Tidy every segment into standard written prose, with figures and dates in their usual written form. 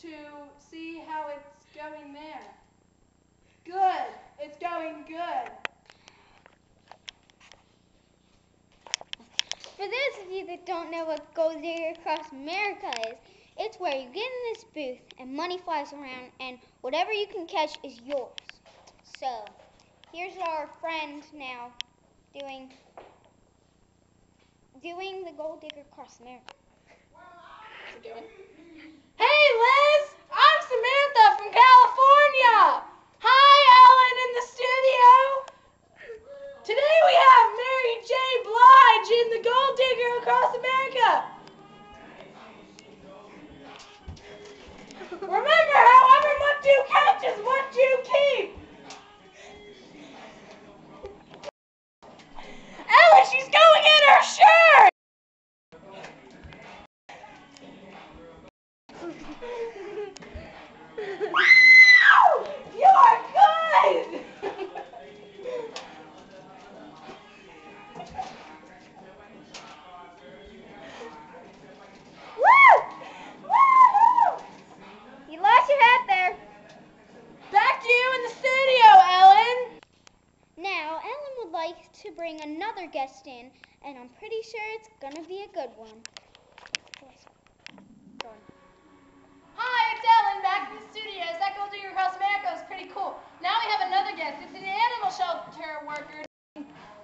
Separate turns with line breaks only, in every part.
to see how it's going there. Good. It's going good.
For those of you that don't know what Gold Digger Across America is, it's where you get in this booth and money flies around and whatever you can catch is yours. So, here's our friend now doing the Gold Digger Across America.
What's he doing? Hey, Liz! I'm Samantha from California! Hi, Ellen in the studio! Today we have Mary J. Blige in the Gold Digger Across America! Remember, however much you catch is what you keep! Ellen, she's going in her shirt! Wow! You are good! Woo! Woo!
You lost your hat there.
Back to you in the studio, Ellen!
Now, Ellen would like to bring another guest in, and I'm pretty sure it's gonna be a good one. Go on.
Hi, it's Ellen back in the studios. That Gold Digger Across America is pretty cool. Now we have another guest. It's an animal shelter worker,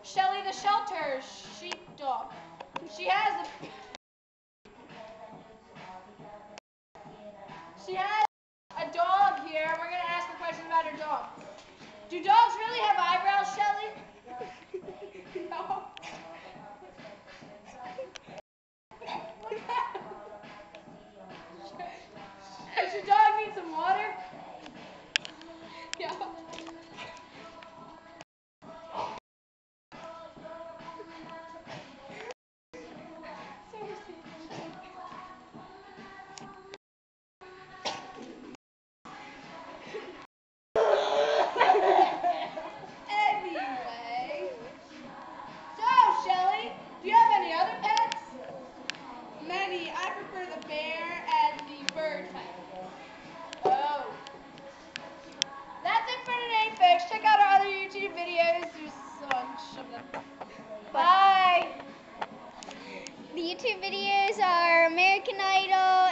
Shelly the Shelter Sheepdog. She has a dog here, and we're going to ask her questions about her dog. Do dogs really have eyebrows, Shelly? No. Does your dog need some water? Yeah. Anyway. So, Shelly, do you have any other pets? Many. I prefer the bear and the bird type. Oh. That's it for today, folks. Check out our other YouTube videos. There's a bunch of them. Bye.
The YouTube videos are American Idol,